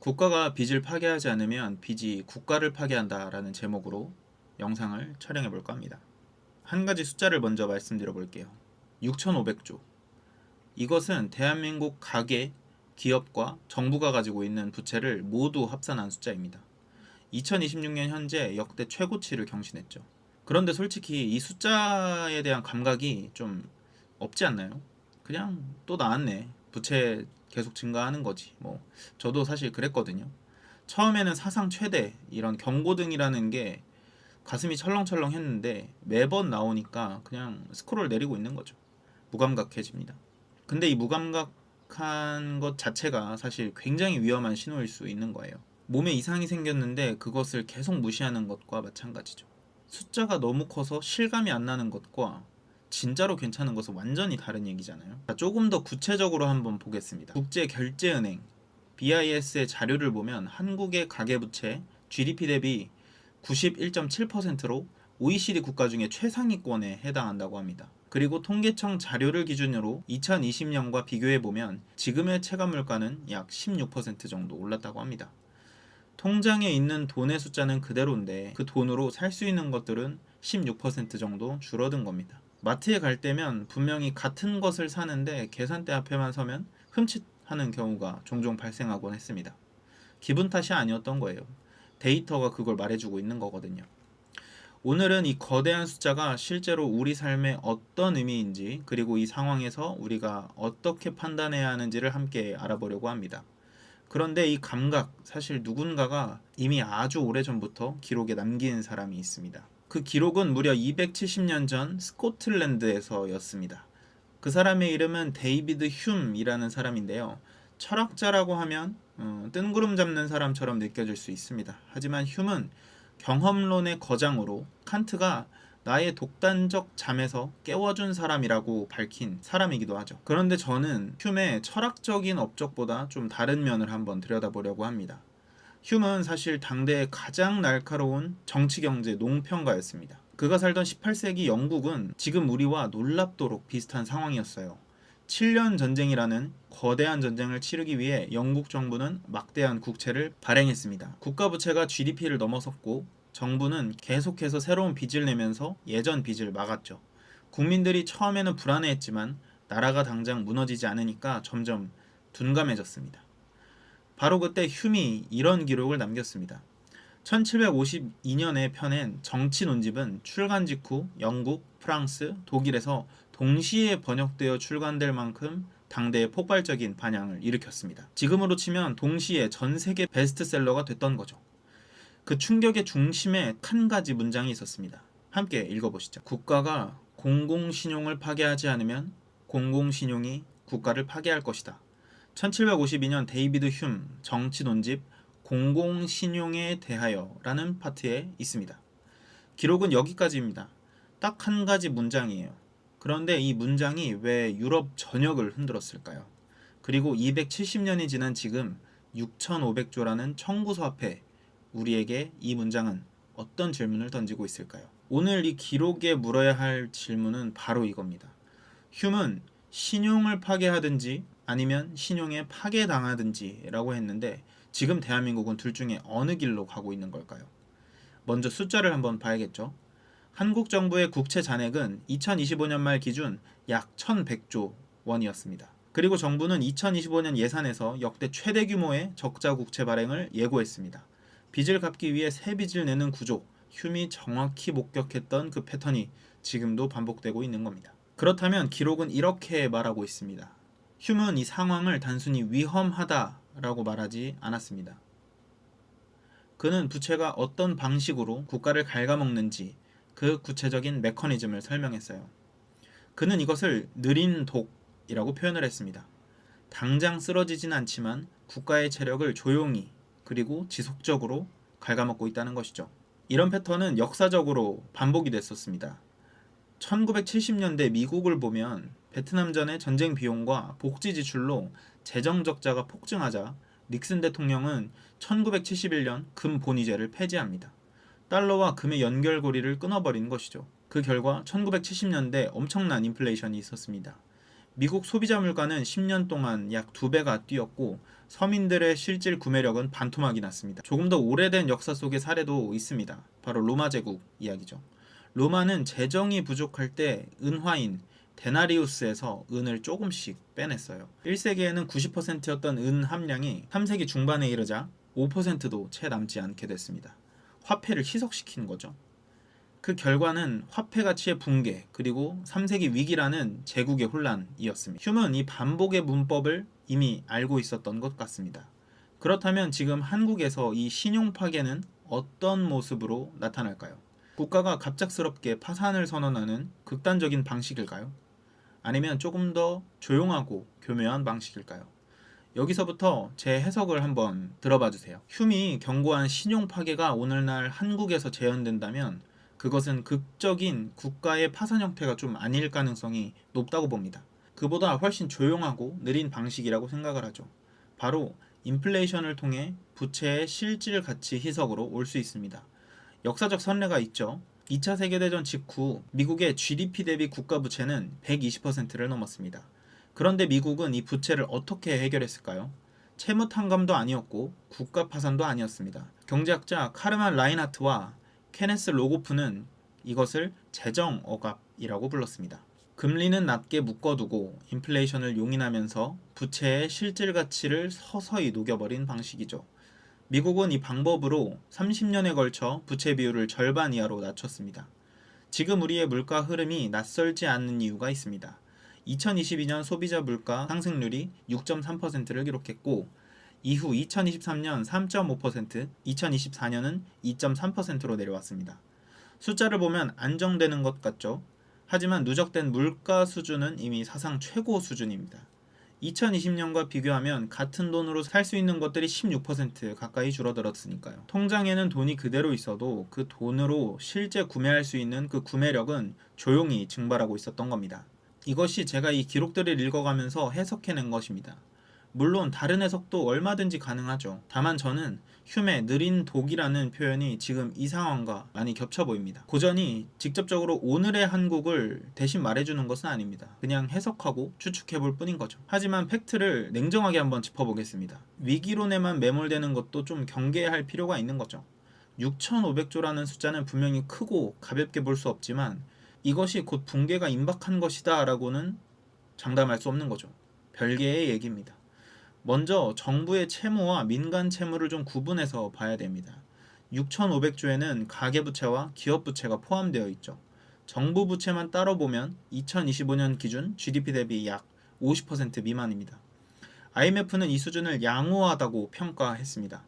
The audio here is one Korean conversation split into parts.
국가가 빚을 파괴하지 않으면 빚이 국가를 파괴한다라는 제목으로 영상을 촬영해 볼까 합니다. 한 가지 숫자를 먼저 말씀드려 볼게요. 6,500조. 이것은 대한민국 가계, 기업과 정부가 가지고 있는 부채를 모두 합산한 숫자입니다. 2026년 현재 역대 최고치를 경신했죠. 그런데 솔직히 이 숫자에 대한 감각이 좀 없지 않나요? 그냥 또 나왔네. 부채 계속 증가하는 거지. 저도 사실 그랬거든요. 처음에는 사상 최대 이런 경고등이라는 게 가슴이 철렁철렁 했는데 매번 나오니까 그냥 스크롤 내리고 있는 거죠. 무감각해집니다. 근데 이 무감각한 것 자체가 사실 굉장히 위험한 신호일 수 있는 거예요. 몸에 이상이 생겼는데 그것을 계속 무시하는 것과 마찬가지죠. 숫자가 너무 커서 실감이 안 나는 것과 진짜로 괜찮은 것은 완전히 다른 얘기잖아요. 자, 조금 더 구체적으로 한번 보겠습니다. 국제결제은행 BIS의 자료를 보면 한국의 가계부채 GDP 대비 91.7%로 OECD 국가 중에 최상위권에 해당한다고 합니다. 그리고 통계청 자료를 기준으로 2020년과 비교해보면 지금의 체감물가는 약 16% 정도 올랐다고 합니다. 통장에 있는 돈의 숫자는 그대로인데 그 돈으로 살 수 있는 것들은 16% 정도 줄어든 겁니다. 마트에 갈 때면 분명히 같은 것을 사는데 계산대 앞에만 서면 흠칫하는 경우가 종종 발생하곤 했습니다. 기분 탓이 아니었던 거예요. 데이터가 그걸 말해주고 있는 거거든요. 오늘은 이 거대한 숫자가 실제로 우리 삶에 어떤 의미인지, 그리고 이 상황에서 우리가 어떻게 판단해야 하는지를 함께 알아보려고 합니다. 그런데 이 감각, 사실 누군가가 이미 아주 오래전부터 기록에 남긴 사람이 있습니다. 그 기록은 무려 270년 전 스코틀랜드에서였습니다. 그 사람의 이름은 데이비드 흉이라는 사람인데요. 철학자라고 하면 뜬구름 잡는 사람처럼 느껴질 수 있습니다. 하지만 흉은 경험론의 거장으로 칸트가 나의 독단적 잠에서 깨워준 사람이라고 밝힌 사람이기도 하죠. 그런데 저는 흉의 철학적인 업적보다 좀 다른 면을 한번 들여다보려고 합니다. 흉은 사실 당대의 가장 날카로운 정치경제 농평가였습니다. 그가 살던 18세기 영국은 지금 우리와 놀랍도록 비슷한 상황이었어요. 7년 전쟁이라는 거대한 전쟁을 치르기 위해 영국 정부는 막대한 국채를 발행했습니다. 국가 부채가 GDP를 넘어섰고 정부는 계속해서 새로운 빚을 내면서 예전 빚을 막았죠. 국민들이 처음에는 불안해했지만 나라가 당장 무너지지 않으니까 점점 둔감해졌습니다. 바로 그때 흉이 이런 기록을 남겼습니다. 1752년에 펴낸 정치 논집은 출간 직후 영국, 프랑스, 독일에서 동시에 번역되어 출간될 만큼 당대의 폭발적인 반향을 일으켰습니다. 지금으로 치면 동시에 전 세계 베스트셀러가 됐던 거죠. 그 충격의 중심에 한 가지 문장이 있었습니다. 함께 읽어보시죠. 국가가 공공신용을 파괴하지 않으면 공공신용이 국가를 파괴할 것이다. 1752년 데이비드 흉 정치 논집 공공신용에 대하여 라는 파트에 있습니다. 기록은 여기까지입니다. 딱 한 가지 문장이에요. 그런데 이 문장이 왜 유럽 전역을 흔들었을까요? 그리고 270년이 지난 지금 6,500조라는 청구서 앞에 우리에게 이 문장은 어떤 질문을 던지고 있을까요? 오늘 이 기록에 물어야 할 질문은 바로 이겁니다. 흉은 신용을 파괴하든지 아니면 신용에 파괴당하든지 라고 했는데 지금 대한민국은 둘 중에 어느 길로 가고 있는 걸까요? 먼저 숫자를 한번 봐야겠죠. 한국 정부의 국채 잔액은 2025년 말 기준 약 1,100조 원이었습니다. 그리고 정부는 2025년 예산에서 역대 최대 규모의 적자 국채 발행을 예고했습니다. 빚을 갚기 위해 새 빚을 내는 구조, 흉이 정확히 목격했던 그 패턴이 지금도 반복되고 있는 겁니다. 그렇다면 기록은 이렇게 말하고 있습니다. 흉은 이 상황을 단순히 위험하다라고 말하지 않았습니다. 그는 부채가 어떤 방식으로 국가를 갉아먹는지 그 구체적인 메커니즘을 설명했어요. 그는 이것을 느린 독이라고 표현을 했습니다. 당장 쓰러지진 않지만 국가의 체력을 조용히 그리고 지속적으로 갉아먹고 있다는 것이죠. 이런 패턴은 역사적으로 반복이 됐었습니다. 1970년대 미국을 보면 베트남전의 전쟁 비용과 복지 지출로 재정 적자가 폭증하자 닉슨 대통령은 1971년 금 본위제를 폐지합니다. 달러와 금의 연결고리를 끊어버린 것이죠. 그 결과 1970년대 엄청난 인플레이션이 있었습니다. 미국 소비자 물가는 10년 동안 약 2배가 뛰었고 서민들의 실질 구매력은 반토막이 났습니다. 조금 더 오래된 역사 속의 사례도 있습니다. 바로 로마 제국 이야기죠. 로마는 재정이 부족할 때 은화인 데나리우스에서 은을 조금씩 빼냈어요. 1세기에는 90%였던 은 함량이 3세기 중반에 이르자 5%도 채 남지 않게 됐습니다. 화폐를 희석시킨 거죠. 그 결과는 화폐 가치의 붕괴, 그리고 3세기 위기라는 제국의 혼란이었습니다. 휴먼은 이 반복의 문법을 이미 알고 있었던 것 같습니다. 그렇다면 지금 한국에서 이 신용 파괴는 어떤 모습으로 나타날까요? 국가가 갑작스럽게 파산을 선언하는 극단적인 방식일까요? 아니면 조금 더 조용하고 교묘한 방식일까요? 여기서부터 제 해석을 한번 들어봐 주세요. 흉이 경고한 신용 파괴가 오늘날 한국에서 재현된다면 그것은 극적인 국가의 파산 형태가 좀 아닐 가능성이 높다고 봅니다. 그보다 훨씬 조용하고 느린 방식이라고 생각을 하죠. 바로 인플레이션을 통해 부채의 실질 가치 희석으로 올 수 있습니다. 역사적 선례가 있죠. 2차 세계대전 직후 미국의 GDP 대비 국가 부채는 120%를 넘었습니다. 그런데 미국은 이 부채를 어떻게 해결했을까요? 채무 탕감도 아니었고 국가 파산도 아니었습니다. 경제학자 카르만 라인하트와 케네스 로고프는 이것을 재정 억압이라고 불렀습니다. 금리는 낮게 묶어두고 인플레이션을 용인하면서 부채의 실질 가치를 서서히 녹여버린 방식이죠. 미국은 이 방법으로 30년에 걸쳐 부채 비율을 절반 이하로 낮췄습니다. 지금 우리의 물가 흐름이 낯설지 않는 이유가 있습니다. 2022년 소비자 물가 상승률이 6.3%를 기록했고 이후 2023년 3.5%, 2024년은 2.3%로 내려왔습니다. 숫자를 보면 안정되는 것 같죠? 하지만 누적된 물가 수준은 이미 사상 최고 수준입니다. 2020년과 비교하면 같은 돈으로 살 수 있는 것들이 16% 가까이 줄어들었으니까요. 통장에는 돈이 그대로 있어도 그 돈으로 실제 구매할 수 있는 그 구매력은 조용히 증발하고 있었던 겁니다. 이것이 제가 이 기록들을 읽어가면서 해석해낸 것입니다. 물론 다른 해석도 얼마든지 가능하죠. 다만 저는 휴메 느린 독이라는 표현이 지금 이 상황과 많이 겹쳐 보입니다. 고전이 직접적으로 오늘의 한국을 대신 말해주는 것은 아닙니다. 그냥 해석하고 추측해 볼 뿐인 거죠. 하지만 팩트를 냉정하게 한번 짚어보겠습니다. 위기론에만 매몰되는 것도 좀 경계할 필요가 있는 거죠. 6,500조라는 숫자는 분명히 크고 가볍게 볼 수 없지만 이것이 곧 붕괴가 임박한 것이다 라고는 장담할 수 없는 거죠. 별개의 얘기입니다. 먼저 정부의 채무와 민간 채무를 좀 구분해서 봐야 됩니다. 6,500조에는 가계부채와 기업부채가 포함되어 있죠. 정부 부채만 따로 보면 2025년 기준 GDP 대비 약 50% 미만입니다. IMF는 이 수준을 양호하다고 평가했습니다.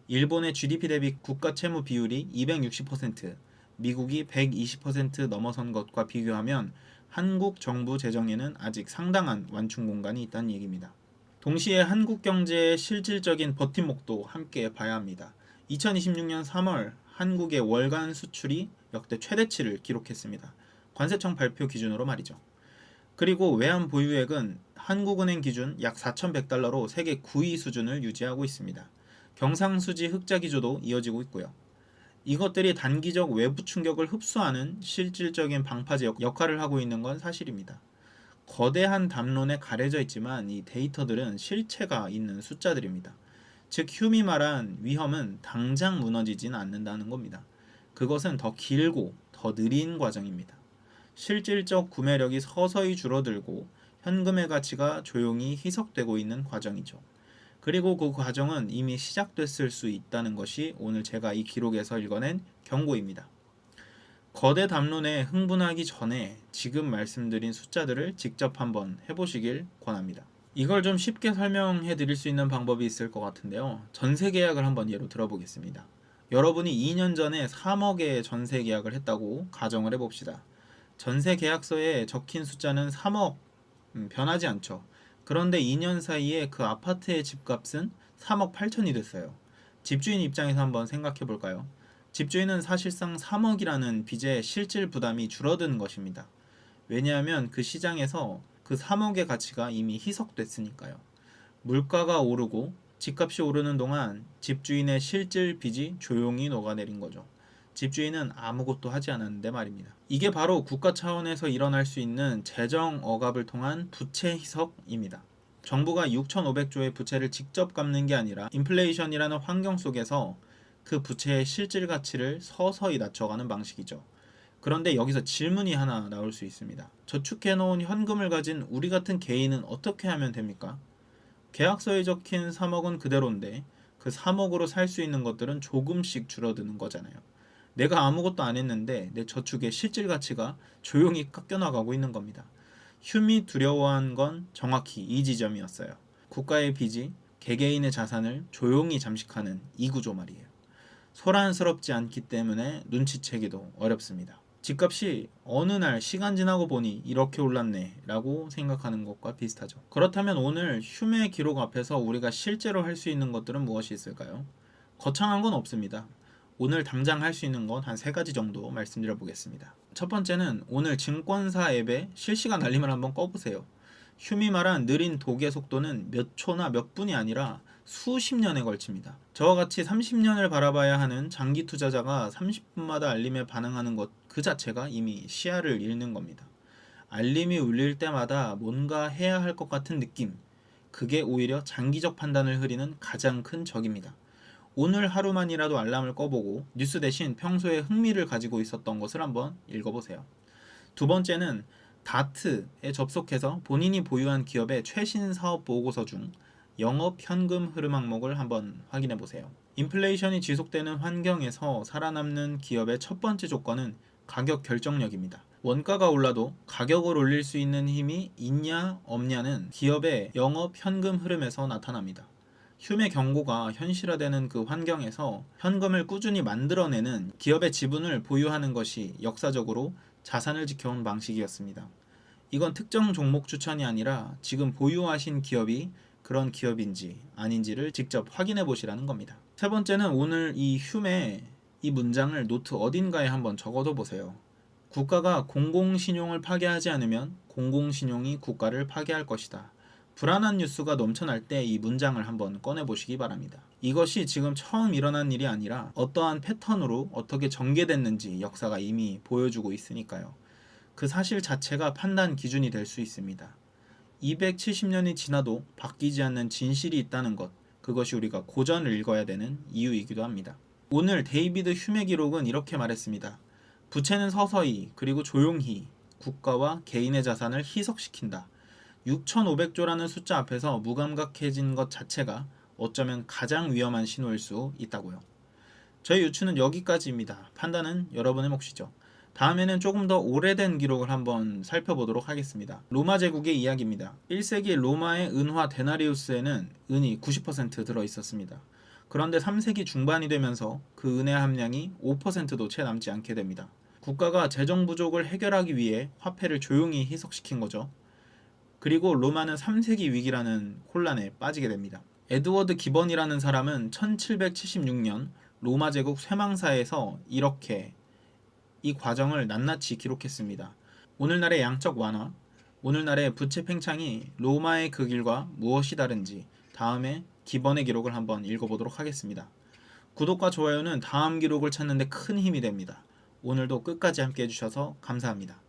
일본의 GDP 대비 국가 채무 비율이 260%, 미국이 120% 넘어선 것과 비교하면 한국 정부 재정에는 아직 상당한 완충 공간이 있다는 얘기입니다. 동시에 한국 경제의 실질적인 버팀목도 함께 봐야 합니다. 2026년 3월 한국의 월간 수출이 역대 최대치를 기록했습니다. 관세청 발표 기준으로 말이죠. 그리고 외환 보유액은 한국은행 기준 약 4,100달러로 세계 9위 수준을 유지하고 있습니다. 경상수지 흑자 기조도 이어지고 있고요. 이것들이 단기적 외부 충격을 흡수하는 실질적인 방파제 역할을 하고 있는 건 사실입니다. 거대한 담론에 가려져 있지만 이 데이터들은 실체가 있는 숫자들입니다. 즉 휴미 말한 위험은 당장 무너지진 않는다는 겁니다. 그것은 더 길고 더 느린 과정입니다. 실질적 구매력이 서서히 줄어들고 현금의 가치가 조용히 희석되고 있는 과정이죠. 그리고 그 과정은 이미 시작됐을 수 있다는 것이 오늘 제가 이 기록에서 읽어낸 경고입니다. 거대 담론에 흥분하기 전에 지금 말씀드린 숫자들을 직접 한번 해보시길 권합니다. 이걸 좀 쉽게 설명해 드릴 수 있는 방법이 있을 것 같은데요. 전세 계약을 한번 예로 들어보겠습니다. 여러분이 2년 전에 3억의 전세 계약을 했다고 가정을 해봅시다. 전세 계약서에 적힌 숫자는 3억, 변하지 않죠. 그런데 2년 사이에 그 아파트의 집값은 3억 8천이 됐어요. 집주인 입장에서 한번 생각해 볼까요? 집주인은 사실상 3억이라는 빚의 실질 부담이 줄어드는 것입니다. 왜냐하면 그 시장에서 그 3억의 가치가 이미 희석됐으니까요. 물가가 오르고 집값이 오르는 동안 집주인의 실질 빚이 조용히 녹아내린 거죠. 집주인은 아무것도 하지 않았는데 말입니다. 이게 바로 국가 차원에서 일어날 수 있는 재정 억압을 통한 부채 희석입니다. 정부가 6,500조의 부채를 직접 갚는 게 아니라 인플레이션이라는 환경 속에서 그 부채의 실질 가치를 서서히 낮춰가는 방식이죠. 그런데 여기서 질문이 하나 나올 수 있습니다. 저축해놓은 현금을 가진 우리 같은 개인은 어떻게 하면 됩니까? 계약서에 적힌 3억은 그대로인데 그 3억으로 살 수 있는 것들은 조금씩 줄어드는 거잖아요. 내가 아무것도 안 했는데 내 저축의 실질 가치가 조용히 깎여나가고 있는 겁니다. 흉이 두려워한 건 정확히 이 지점이었어요. 국가의 빚이 개개인의 자산을 조용히 잠식하는 이 구조 말이에요. 소란스럽지 않기 때문에 눈치채기도 어렵습니다. 집값이 어느 날 시간 지나고 보니 이렇게 올랐네 라고 생각하는 것과 비슷하죠. 그렇다면 오늘 휴메 기록 앞에서 우리가 실제로 할 수 있는 것들은 무엇이 있을까요? 거창한 건 없습니다. 오늘 당장 할 수 있는 건 한 3가지 정도 말씀드려 보겠습니다. 첫 번째는 오늘 증권사 앱에 실시간 알림을 한번 꺼보세요. 휴미 말한 느린 독의 속도는 몇 초나 몇 분이 아니라 수십 년에 걸칩니다. 저와 같이 30년을 바라봐야 하는 장기 투자자가 30분마다 알림에 반응하는 것 그 자체가 이미 시야를 잃는 겁니다. 알림이 울릴 때마다 뭔가 해야 할 것 같은 느낌, 그게 오히려 장기적 판단을 흐리는 가장 큰 적입니다. 오늘 하루만이라도 알람을 꺼보고 뉴스 대신 평소에 흥미를 가지고 있었던 것을 한번 읽어보세요. 두 번째는 다트에 접속해서 본인이 보유한 기업의 최신 사업 보고서 중 영업 현금 흐름 항목을 한번 확인해 보세요. 인플레이션이 지속되는 환경에서 살아남는 기업의 첫 번째 조건은 가격 결정력입니다. 원가가 올라도 가격을 올릴 수 있는 힘이 있냐 없냐는 기업의 영업 현금 흐름에서 나타납니다. 휴메 경고가 현실화되는 그 환경에서 현금을 꾸준히 만들어내는 기업의 지분을 보유하는 것이 역사적으로 자산을 지켜온 방식이었습니다. 이건 특정 종목 추천이 아니라 지금 보유하신 기업이 그런 기업인지 아닌지를 직접 확인해 보시라는 겁니다. 세 번째는 오늘 이 휴메 이 문장을 노트 어딘가에 한번 적어둬 보세요. 국가가 공공신용을 파괴하지 않으면 공공신용이 국가를 파괴할 것이다. 불안한 뉴스가 넘쳐날 때 이 문장을 한번 꺼내보시기 바랍니다. 이것이 지금 처음 일어난 일이 아니라 어떠한 패턴으로 어떻게 전개됐는지 역사가 이미 보여주고 있으니까요. 그 사실 자체가 판단 기준이 될 수 있습니다. 270년이 지나도 바뀌지 않는 진실이 있다는 것, 그것이 우리가 고전을 읽어야 되는 이유이기도 합니다. 오늘 데이비드 휴메 기록은 이렇게 말했습니다. 부채는 서서히 그리고 조용히 국가와 개인의 자산을 희석시킨다. 6,500조라는 숫자 앞에서 무감각해진 것 자체가 어쩌면 가장 위험한 신호일 수 있다고요. 저희 유추는 여기까지입니다. 판단은 여러분의 몫이죠. 다음에는 조금 더 오래된 기록을 한번 살펴보도록 하겠습니다. 로마 제국의 이야기입니다. 1세기 로마의 은화 데나리우스에는 은이 90% 들어있었습니다. 그런데 3세기 중반이 되면서 그 은의 함량이 5%도 채 남지 않게 됩니다. 국가가 재정 부족을 해결하기 위해 화폐를 조용히 희석시킨 거죠. 그리고 로마는 3세기 위기라는 혼란에 빠지게 됩니다. 에드워드 기번이라는 사람은 1776년 로마 제국 쇠망사에서 이렇게 이 과정을 낱낱이 기록했습니다. 오늘날의 양적 완화, 오늘날의 부채 팽창이 로마의 그 길과 무엇이 다른지 다음에 기번의 기록을 한번 읽어보도록 하겠습니다. 구독과 좋아요는 다음 기록을 찾는 데 큰 힘이 됩니다. 오늘도 끝까지 함께 해주셔서 감사합니다.